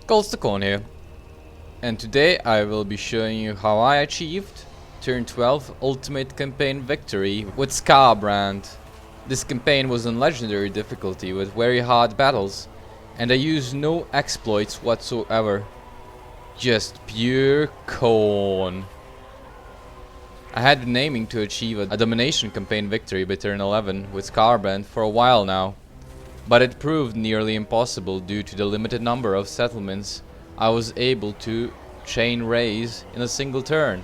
Khorne here, and today I will be showing you how I achieved turn 12 ultimate campaign victory with Skarbrand. This campaign was on legendary difficulty with very hard battles, and I used no exploits whatsoever, just pure Khorne. I had been aiming to achieve a domination campaign victory by turn 11 with Skarbrand for a while now, but it proved nearly impossible due to the limited number of settlements I was able to chain raise in a single turn.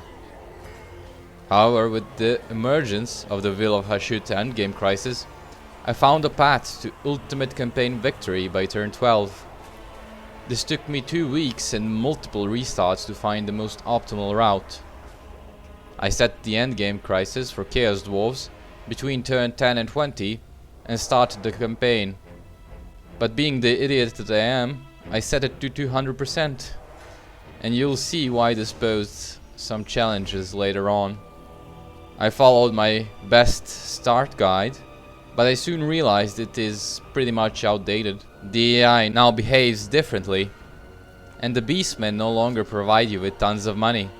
However, with the emergence of the Will of Hashut Endgame crisis, I found a path to ultimate campaign victory by turn 12. This took me 2 weeks and multiple restarts to find the most optimal route. I set the Endgame crisis for Chaos Dwarves between turn 10 and 20 and started the campaign. But being the idiot that I am, I set it to 200%, and you'll see why this posed some challenges later on. I followed my best start guide, but I soon realized it is pretty much outdated. The AI now behaves differently, and the beastmen no longer provide you with tons of money.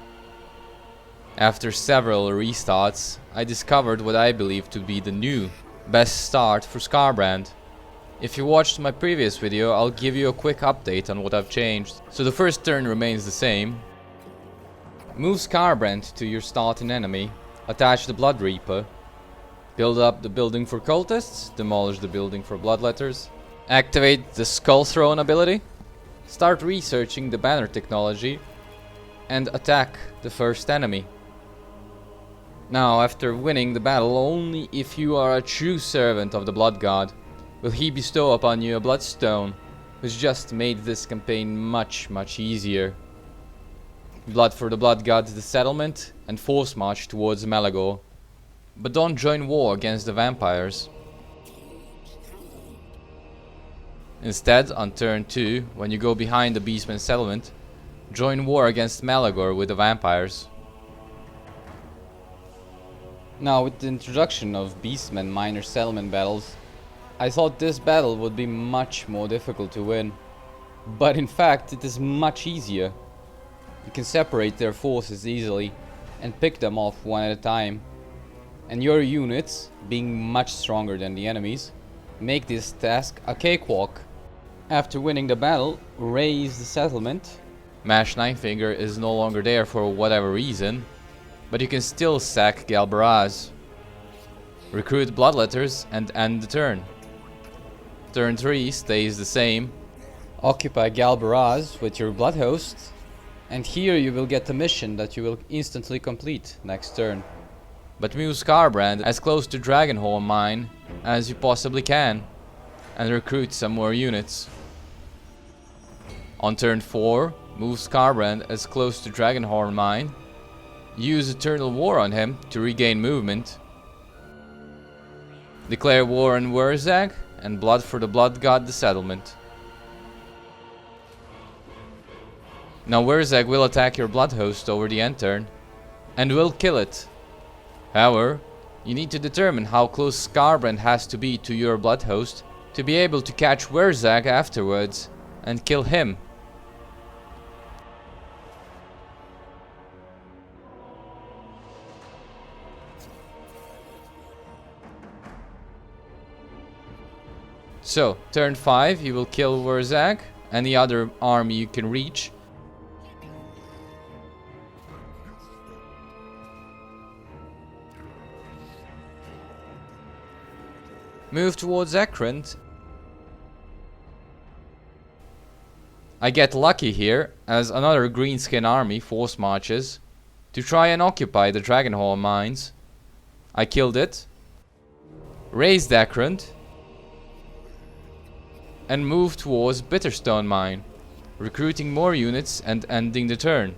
After several restarts, I discovered what I believe to be the new best start for Skarbrand. If you watched my previous video, I'll give you a quick update on what I've changed. So the first turn remains the same. Move Skarbrand to your starting enemy, attach the Blood Reaper, build up the building for cultists, demolish the building for bloodletters, activate the Skull Throne ability, start researching the banner technology, and attack the first enemy. Now, after winning the battle, only if you are a true servant of the Blood God will he bestow upon you a Bloodstone, which just made this campaign much easier. Blood for the Blood God the settlement, and force march towards Malagor. But don't join war against the vampires. Instead, on turn 2, when you go behind the Beastman settlement, join war against Malagor with the vampires. Now, with the introduction of Beastmen minor settlement battles, I thought this battle would be much more difficult to win. But in fact, it is much easier. You can separate their forces easily and pick them off one at a time. And your units, being much stronger than the enemies, make this task a cakewalk. After winning the battle, raise the settlement. Mash Ninefinger is no longer there for whatever reason, but you can still sack Galbaraz. Recruit Bloodletters and end the turn. Turn 3 stays the same. Occupy Galbaraz with your Blood Host, and here you will get a mission that you will instantly complete next turn. But move Skarbrand as close to Dragonhorn Mine as you possibly can, and recruit some more units. On turn 4, move Skarbrand as close to Dragonhorn Mine. Use Eternal War on him to regain movement. Declare war on Wurzag, and Blood for the Blood God the settlement. Now Wurzag will attack your Blood Host over the end turn, and will kill it. However, you need to determine how close Skarbrand has to be to your Blood Host to be able to catch Wurzag afterwards and kill him. So, turn 5 you will kill Wurzag, any other army you can reach. Move towards Ekrant. I get lucky here as another greenskin army force marches to try and occupy the Dragonhorn mines. I killed it, raised Ekrant, and moved towards Bitterstone Mine, recruiting more units and ending the turn.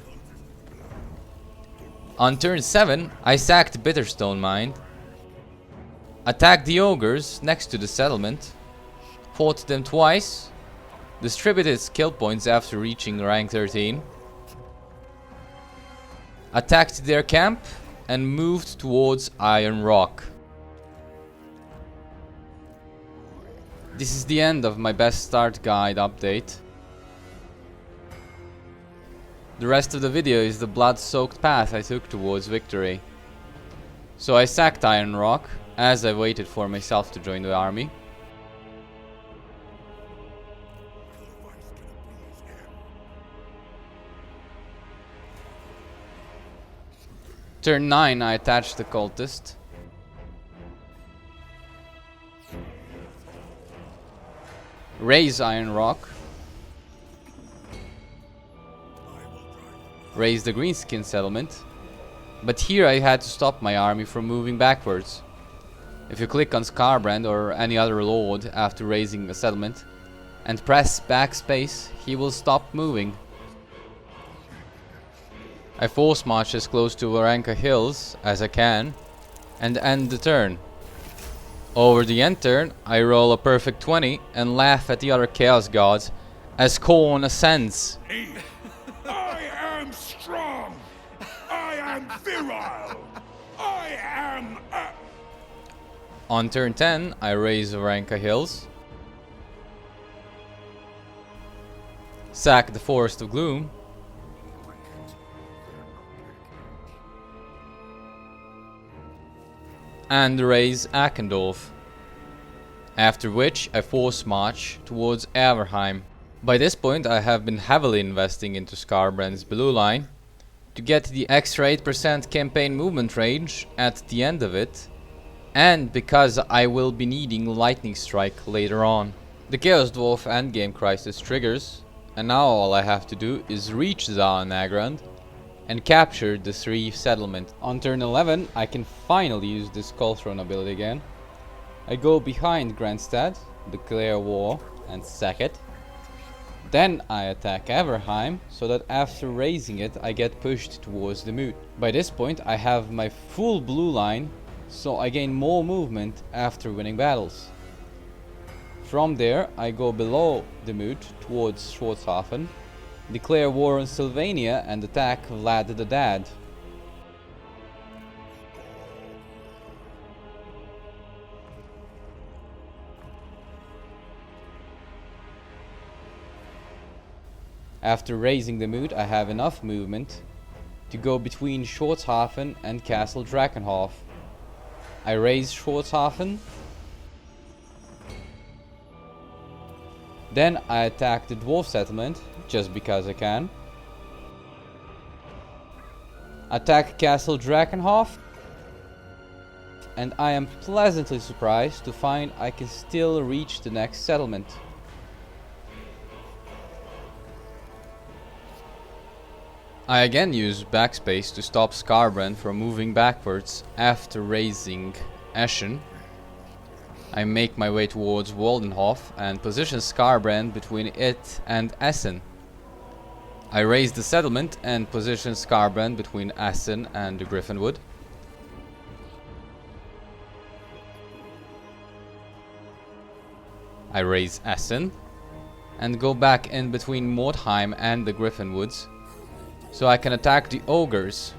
On turn 7, I sacked Bitterstone Mine, attacked the ogres next to the settlement, fought them twice, distributed skill points after reaching rank 13, attacked their camp, and moved towards Iron Rock. This is the end of my best start guide update. The rest of the video is the blood-soaked path I took towards victory. So I sacked Iron Rock as I waited for myself to join the army. Turn 9 I attached the cultist. Raise Iron Rock. Raise the Greenskin settlement. But here I had to stop my army from moving backwards. If you click on Skarbrand or any other lord after raising a settlement and press backspace, he will stop moving. I force march as close to Varanka Hills as I can and end the turn. Over the end turn, I roll a perfect 20 and laugh at the other Chaos Gods as Khorne ascends. I am strong! I am virile! I am... On turn 10, I raise Varanka Hills. Sack the Forest of Gloom. And raise Akendorf. After which I force march towards Averheim. By this point I have been heavily investing into Skarbrand's blue line to get the extra 8% campaign movement range at the end of it, and because I will be needing Lightning Strike later on. The Chaos Dwarf Endgame crisis triggers, and now all I have to do is reach Nagrand and capture the 3 settlement. On turn 11 I can finally use this Kolthron ability again. I go behind Grandstad, declare war and sack it. Then I attack Averheim, so that after raising it I get pushed towards the moot. By this point I have my full blue line, so I gain more movement after winning battles. From there I go below the moot towards Schwarzhafen, declare war on Sylvania and attack Vlad the Dad. After raising the moot I have enough movement to go between Schwarzhafen and Castle Drakenhof. I raise Schwarzhafen. Then I attack the dwarf settlement, just because I can. Attack Castle Drakenhof. And I am pleasantly surprised to find I can still reach the next settlement. I again use backspace to stop Skarbrand from moving backwards after raising Eschen. I make my way towards Waldenhof and position Skarbrand between it and Essen. I raise the settlement and position Skarbrand between Essen and Griffinwood. I raise Essen and go back in between Mordheim and the Griffinwoods, so I can attack the ogres.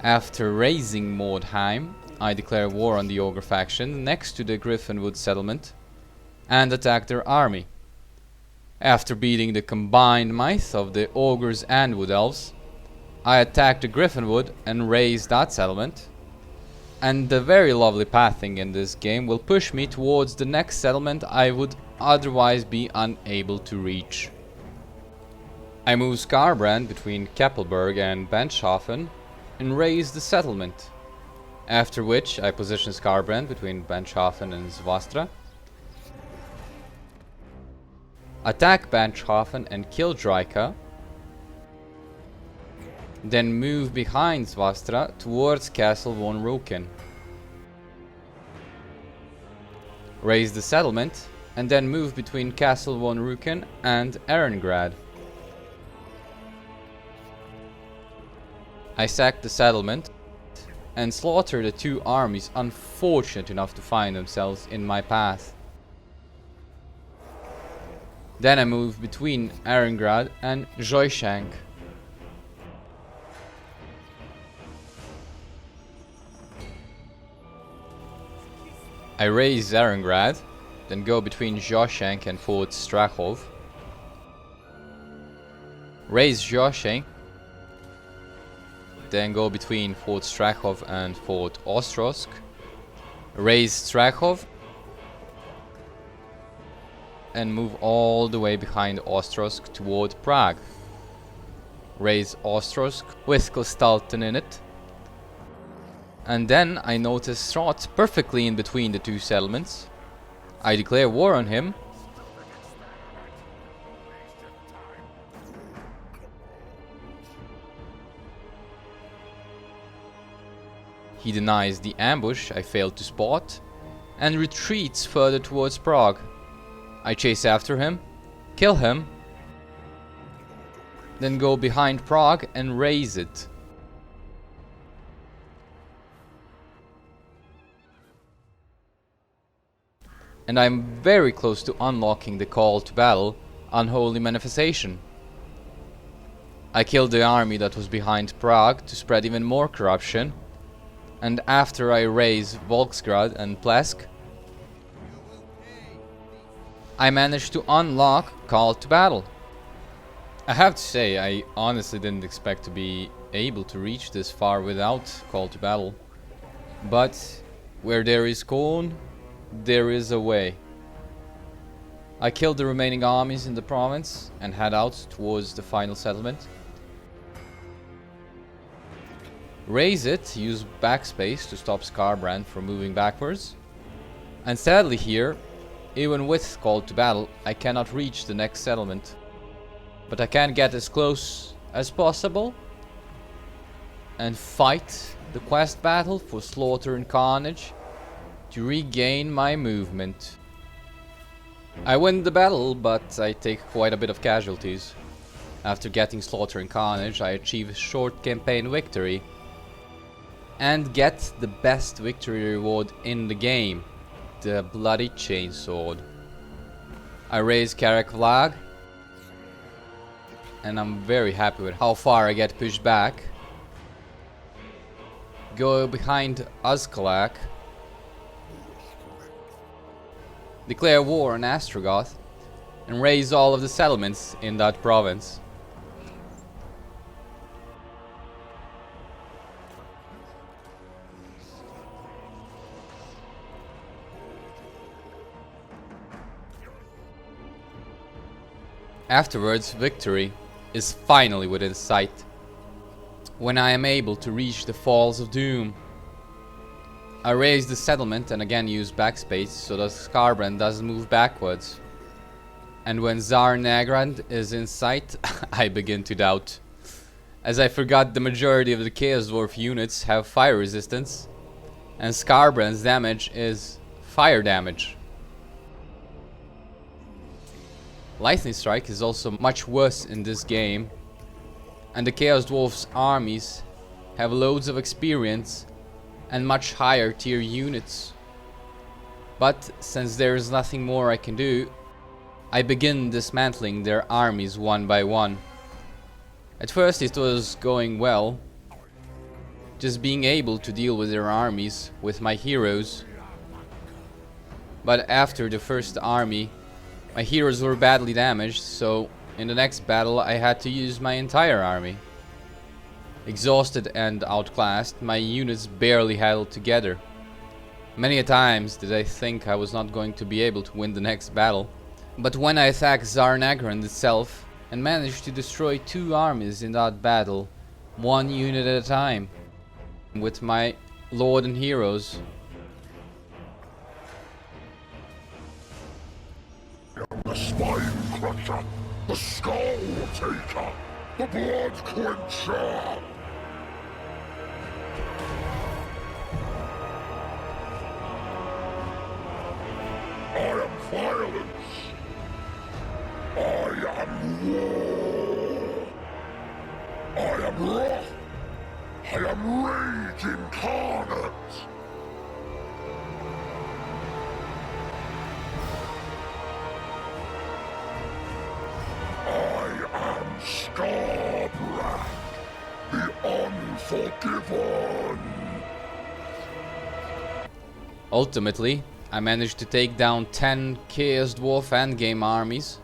After raising Mordheim, I declare war on the ogre faction next to the Griffinwood settlement and attack their army. After beating the combined might of the ogres and wood elves, I attack the Griffinwood and raise that settlement. And the very lovely pathing in this game will push me towards the next settlement I would otherwise be unable to reach. I move Skarbrand between Keppelberg and Benchhafen and raise the settlement. After which I position Skarbrand between Benchhafen and Svastra. Attack Benchhafen and kill Draika. Then move behind Svastra towards Castle von Ruken. Raise the settlement and then move between Castle von Ruken and Ehrengrad. I sack the settlement and slaughter the 2 armies unfortunate enough to find themselves in my path. Then I move between Ehrengrad and Joyshank. I raise Ehrengrad, then go between Joyshank and Fort Strachov. Raise Joyshank then go between Fort Strachov and Fort Ostrosk, raise Strachov, and move all the way behind Ostrosk toward Prague. Raise Ostrosk with Kostaltin in it. And then I notice Strahd perfectly in between the two settlements. I declare war on him. He denies the ambush I failed to spot and retreats further towards Prague. I chase after him, kill him, then go behind Prague and raise it. And I'm very close to unlocking the call to battle, Unholy Manifestation. I killed the army that was behind Prague to spread even more corruption, and after I raise Volksgrad and Plesk, I managed to unlock Call to Battle. I have to say, I honestly didn't expect to be able to reach this far without Call to Battle. But where there is Khorne, there is a way. I killed the remaining armies in the province and head out towards the final settlement. Raise it, use backspace to stop Skarbrand from moving backwards. And sadly here, even with Call to Battle, I cannot reach the next settlement. But I can get as close as possible and fight the quest battle for slaughter and carnage to regain my movement. I win the battle, but I take quite a bit of casualties. After getting slaughter and carnage, I achieve a short campaign victory and get the best victory reward in the game, the Bloody Chainsword. I raise Karakvlag, and I'm very happy with how far I get pushed back. Go behind Azkalak, declare war on Astrogoth, and raise all of the settlements in that province. Afterwards, victory is finally within sight, when I am able to reach the Falls of Doom. I raise the settlement and again use backspace so that Skarbrand doesn't move backwards. And when Tsar Nagrand is in sight, I begin to doubt, as I forgot the majority of the Chaos Dwarf units have fire resistance, and Skarbrand's damage is fire damage. Lightning Strike is also much worse in this game, and the Chaos Dwarf's armies have loads of experience and much higher tier units. But since there is nothing more I can do, I begin dismantling their armies one by one. At first it was going well, just being able to deal with their armies with my heroes. But after the first army, my heroes were badly damaged, so in the next battle I had to use my entire army. Exhausted and outclassed, my units barely held together. Many a times did I think I was not going to be able to win the next battle. But when I attacked Tsar Nagrand itself and managed to destroy 2 armies in that battle, 1 unit at a time, with my lord and heroes. The spine crusher, the skull taker, the blood quencher. I am violence. I am war. I am wrath. I am rage incarnate. Skarbrand, the Unforgiven. Ultimately, I managed to take down 10 Chaos Dwarf Endgame armies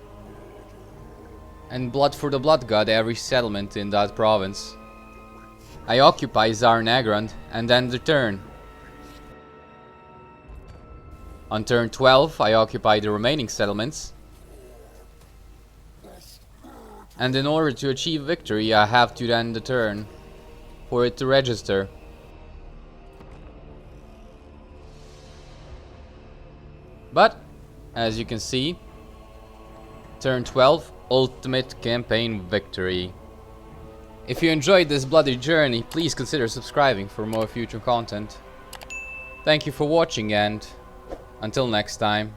and blood for the Blood God every settlement in that province. I occupy Skarbrand and end the turn. On turn 12, I occupy the remaining settlements. And in order to achieve victory, I have to end the turn for it to register. But, as you can see, turn 12, ultimate campaign victory. If you enjoyed this bloody journey, please consider subscribing for more future content. Thank you for watching, and until next time.